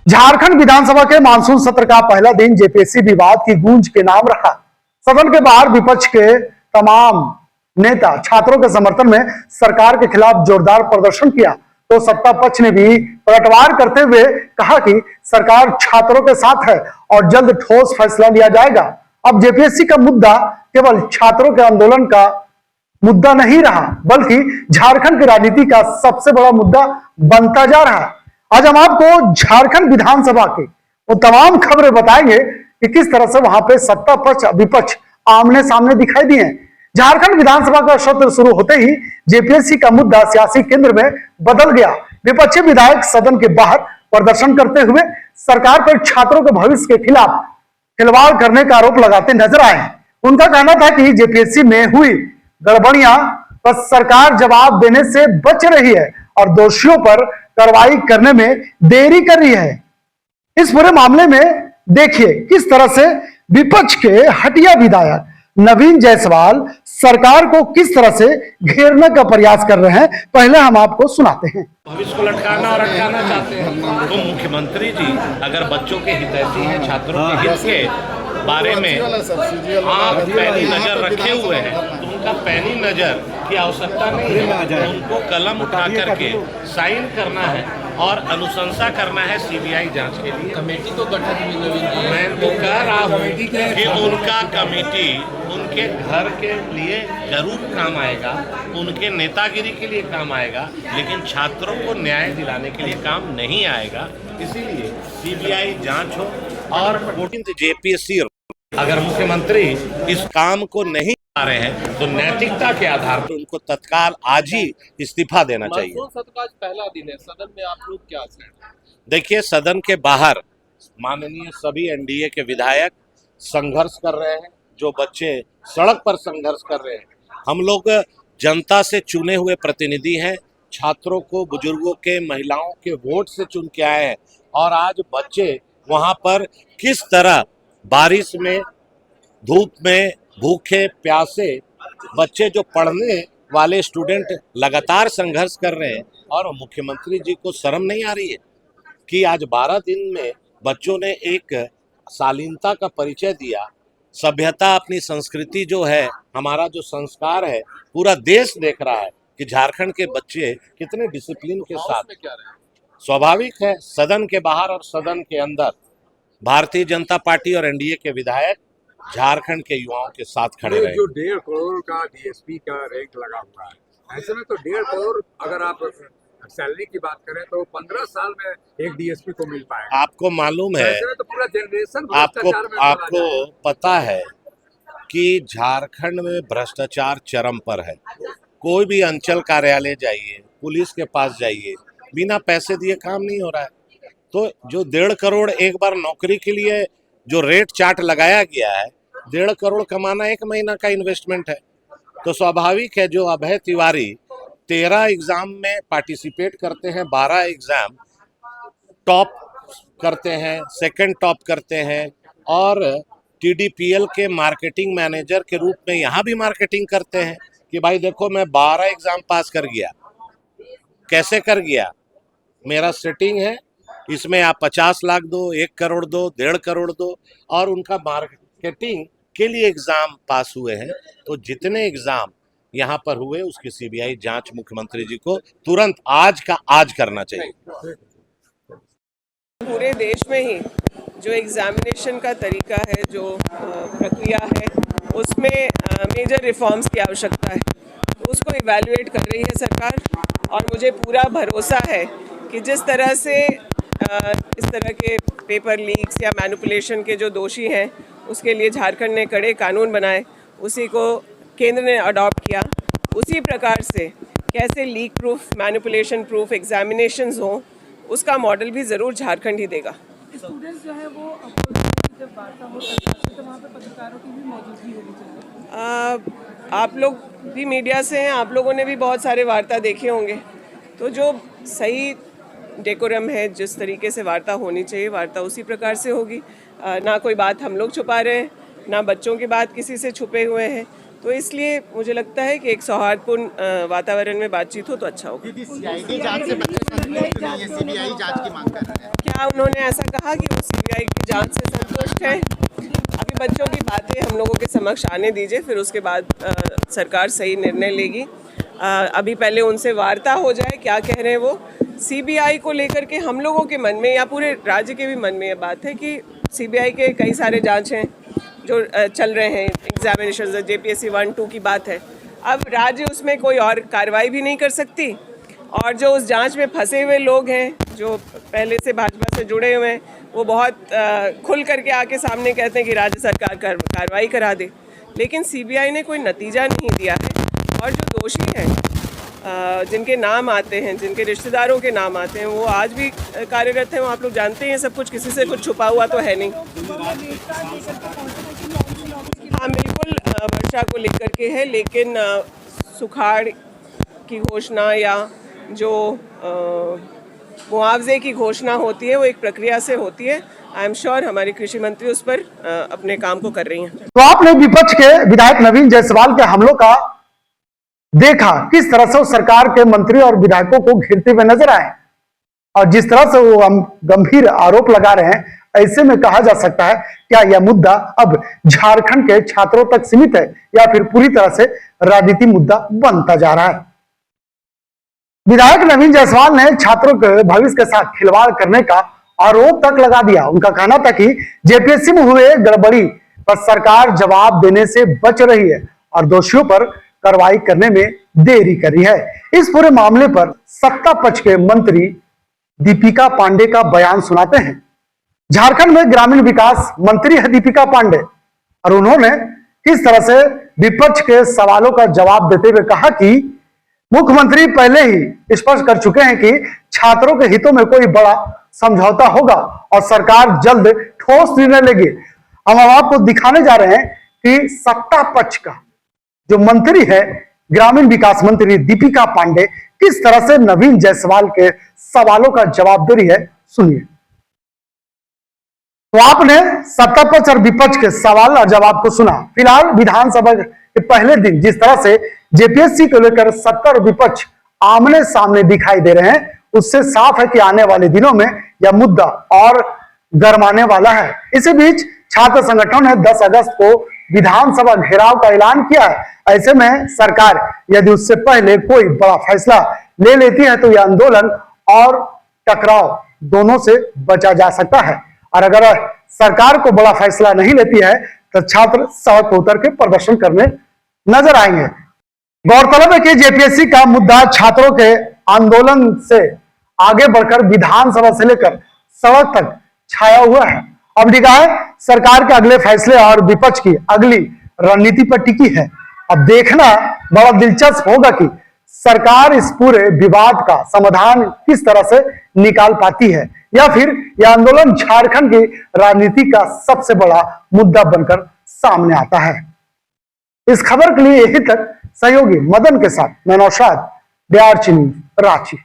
झारखंड विधानसभा के मानसून सत्र का पहला दिन जेपीएससी विवाद की गूंज के नाम रहा। सदन के बाहर विपक्ष के तमाम नेता छात्रों के समर्थन में सरकार के खिलाफ जोरदार प्रदर्शन किया, तो सत्ता पक्ष ने भी पलटवार करते हुए कहा कि सरकार छात्रों के साथ है और जल्द ठोस फैसला लिया जाएगा। अब जेपीएससी का मुद्दा केवल छात्रों के आंदोलन का मुद्दा नहीं रहा, बल्कि झारखंड की राजनीति का सबसे बड़ा मुद्दा बनता जा रहा है। आज हम आपको झारखंड विधानसभा के वो तमाम खबरें बताएंगे कि किस तरह से वहां पे सत्ता पक्ष विपक्ष आमने सामने दिखाई दिए। झारखंड विधानसभा का सत्र शुरू होते ही जेपीएससी का मुद्दा सियासी केंद्र में बदल गया। विपक्षी विधायक सदन के बाहर प्रदर्शन करते हुए सरकार पर छात्रों के भविष्य के खिलाफ खिलवाड़ करने का आरोप लगाते नजर आए। उनका कहना था कि जेपीएससी में हुई गड़बड़ियां पर सरकार जवाब देने से बच रही है और दोषियों पर कार्रवाई करने में देरी कर रही है। इस पूरे मामले में देखिए किस तरह से विपक्ष के हटिया विधायक नवीन जायसवाल सरकार को किस तरह से घेरने का प्रयास कर रहे हैं। पहले हम आपको सुनाते हैं। भविष्य को लटकाना और अटकाना चाहते हैं तो मुख्यमंत्री जी अगर बच्चों के हितैषी हैं, छात्रों के हित के बारे में आंख पैनी नजर रखे हुए हैं, तो उनका पैनी नजर की आवश्यकता नहीं है। उनको कलम उठा करके साइन करना है और अनुशंसा करना है सीबीआई जांच के लिए। कमेटी तो गठन हुई नवीन जी। मैं तो कह रहा हूँ कि उनका कमेटी उनके घर के लिए जरूर काम आएगा, उनके नेतागिरी के लिए काम आएगा, लेकिन छात्रों को न्याय दिलाने के लिए काम नहीं आएगा। इसीलिए सीबीआई जांच हो और 14 जेपीएससी अगर मुख्यमंत्री इस काम को नहीं आ रहे हैं तो नैतिकता के आधार पर उनको तत्काल आज ही इस्तीफा देना चाहिए। मानसून सत्र का आज पहला दिन है, सदन में आप लोग क्या आशा है? देखिए, सदन के बाहर माननीय सभी एनडीए के विधायक संघर्ष कर रहे हैं, जो बच्चे सड़क पर संघर्ष कर रहे हैं। हम लोग जनता से चुने हुए प्रतिनिधि हैं, छात्रों को, बुजुर्गों के, महिलाओं के वोट से चुन के आए हैं और आज बच्चे वहां पर किस तरह बारिश में, धूप में, भूखे प्यासे बच्चे जो पढ़ने वाले स्टूडेंट लगातार संघर्ष कर रहे हैं और मुख्यमंत्री जी को शर्म नहीं आ रही है कि आज 12 दिन में बच्चों ने एक शालीनता का परिचय दिया। सभ्यता, अपनी संस्कृति जो है, हमारा जो संस्कार है, पूरा देश देख रहा है कि झारखंड के बच्चे कितने डिसिप्लिन के साथ। में क्या रहे? स्वाभाविक है सदन के बाहर और सदन के अंदर भारतीय जनता पार्टी और एनडीए के विधायक झारखंड के युवाओं के साथ खड़े रहे। जो 1.5 करोड़ का डीएसपी का रैंक लगा हुआ है, ऐसे में तो 1.5 करोड़ अगर आप सैलरी की बात करें तो 15 साल में एक डीएसपी को मिल पाएगा। आपको मालूम है, ऐसे में तो पूरा जनरेशन आपको पता है कि झारखंड में भ्रष्टाचार चरम पर है। कोई भी अंचल कार्यालय जाइए, पुलिस के पास जाइए, बिना पैसे दिए काम नहीं हो रहा है। तो जो 1.5 करोड़ एक बार नौकरी के लिए जो रेट चार्ट लगाया गया है, 1.5 करोड़ कमाना 1 महीना का इन्वेस्टमेंट है। तो स्वाभाविक है जो अभय तिवारी 13 एग्जाम में पार्टिसिपेट करते हैं, 12 एग्जाम टॉप करते हैं, सेकंड टॉप करते हैं और टीडीपीएल के मार्केटिंग मैनेजर के रूप में यहाँ भी मार्केटिंग करते हैं कि भाई देखो मैं 12 एग्जाम पास कर गया। कैसे कर गया? मेरा सेटिंग है, इसमें आप 50 लाख दो, 1 करोड़ दो, 1.5 करोड़ दो और उनका मार्केटिंग के लिए एग्जाम पास हुए हैं। तो जितने एग्जाम यहाँ पर हुए उसकी सीबीआई जांच मुख्यमंत्री जी को तुरंत आज का आज करना चाहिए। पूरे देश में ही जो एग्जामिनेशन का तरीका है, जो प्रक्रिया है, उसमें मेजर रिफॉर्म्स की आवश्यकता है, तो उसको इवैल्यूएट कर रही है सरकार। और मुझे पूरा भरोसा है कि जिस तरह से इस तरह के पेपर लीक्स या मैनिपुलेशन के जो दोषी हैं उसके लिए झारखंड ने कड़े कानून बनाए, उसी को केंद्र ने अडॉप्ट किया, उसी प्रकार से कैसे leak proof, manipulation proof examinations हों, उसका मॉडल भी ज़रूर झारखंड ही देगा। स्टूडेंट्स जो है वो जब वार्ता हो तो वहाँ पे पत्रकारों की भी मौजूदगी होनी चाहिए। आप लोग भी मीडिया से हैं, आप लोगों ने भी बहुत सारे वार्ता देखे होंगे, तो जो सही डेकोरम है, जिस तरीके से वार्ता होनी चाहिए, वार्ता उसी प्रकार से होगी। ना कोई बात हम लोग छुपा रहे हैं, ना बच्चों की बात किसी से छुपे हुए हैं। तो इसलिए मुझे लगता है कि एक सौहार्दपूर्ण वातावरण में बातचीत हो तो अच्छा होगा। सीआईडी जांच से बच्चे संतुष्ट नहीं है, सीबीआई जांच की मांग कर रहे हैं। क्या उन्होंने ऐसा कहा कि वो सीबीआई की जांच से संतुष्ट हैं? अभी बच्चों की बातें हम लोगों के समक्ष आने दीजिए, फिर उसके बाद सरकार सही निर्णय लेगी। अभी पहले उनसे वार्ता हो जाए, क्या कह रहे हैं वो। सीबीआई को लेकर के हम लोगों के मन में या पूरे राज्य के भी मन में ये बात है कि सीबीआई के कई सारे जांच हैं जो चल रहे हैं, एग्जामिनेशन जेपीएससी 1-2 की बात है। अब राज्य उसमें कोई और कार्रवाई भी नहीं कर सकती, और जो उस जांच में फंसे हुए लोग हैं, जो पहले से भाजपा से जुड़े हुए हैं, वो बहुत खुल करके आके सामने कहते हैं कि राज्य सरकार कार्रवाई करा दे, लेकिन सीबीआई ने कोई नतीजा नहीं दिया है। और जो दोषी हैं, जिनके नाम आते हैं, जिनके रिश्तेदारों के नाम आते हैं, वो आज भी कार्यरत हैं। वो आप लोग जानते हैं सब कुछ, किसी से कुछ छुपा हुआ तो है नहीं। हाँ बिल्कुल, वर्षा को लेकर के है, लेकिन सुखाड़ की घोषणा या जो मुआवजे की घोषणा होती है वो एक प्रक्रिया से होती है। आई एम श्योर हमारी कृषि मंत्री उस पर अपने काम को कर रही हैं। तो आपने विपक्ष के विधायक नवीन जायसवाल के हमलों का देखा, किस तरह से वो सरकार के मंत्री और विधायकों को घेरते हुए नजर आए, और जिस तरह से वो गंभीर आरोप लगा रहे हैं, ऐसे में कहा जा सकता है क्या यह मुद्दा अब झारखंड के छात्रों तक सीमित है या फिर पूरी तरह से राजनीति मुद्दा बनता जा रहा है। विधायक नवीन जायसवाल ने छात्रों के भविष्य के साथ खिलवाड़ करने का आरोप तक लगा दिया। उनका कहना था कि जेपीएससी में हुए गड़बड़ी पर सरकार जवाब देने से बच रही है और दोषियों पर कार्रवाई करने में देरी कर रही है। इस पूरे मामले पर सत्ता पक्ष के मंत्री दीपिका पांडे का बयान सुनाते हैं। झारखंड में ग्रामीण विकास मंत्री है दीपिका पांडे, और उन्होंने किस तरह से विपक्ष के सवालों का जवाब देते हुए कहा कि मुख्यमंत्री पहले ही स्पष्ट कर चुके हैं कि छात्रों के हितों में कोई बड़ा समझौता होगा और सरकार जल्द ठोस निर्णय लेगी। हम आपको दिखाने जा रहे हैं कि सत्ता पक्ष का जो मंत्री है, ग्रामीण विकास मंत्री दीपिका पांडे, किस तरह से नवीन जायसवाल के सवालों का जवाब दे रही है, सुनिए। तो आपने सत्ता पक्ष और विपक्ष के सवाल और जवाब को सुना। फिलहाल विधानसभा के पहले दिन जिस तरह से जेपीएससी को लेकर सत्ता और विपक्ष आमने सामने दिखाई दे रहे हैं, उससे साफ है कि आने वाले दिनों में यह मुद्दा और गरमाने वाला है। इसी बीच छात्र संगठनों ने 10 अगस्त को विधानसभा घेराव का ऐलान किया है। ऐसे में सरकार यदि उससे पहले कोई बड़ा फैसला ले लेती है तो यह आंदोलन और टकराव दोनों से बचा जा सकता है, और अगर सरकार को बड़ा फैसला नहीं लेती है तो छात्र सड़क पर उतर के प्रदर्शन करने नजर आएंगे। गौरतलब है कि जेपीएससी का मुद्दा छात्रों के आंदोलन से आगे बढ़कर विधानसभा से लेकर सड़क तक छाया हुआ है। अब निगाह सरकार के अगले फैसले और विपक्ष की अगली रणनीति पर टिकी है। अब देखना बड़ा दिलचस्प होगा कि सरकार इस पूरे विवाद का समाधान किस तरह से निकाल पाती है, या फिर यह आंदोलन झारखंड की राजनीति का सबसे बड़ा मुद्दा बनकर सामने आता है। इस खबर के लिए यही तक सहयोगी मदन के साथ मैं नौशाद, बिहार न्यूज़, रांची।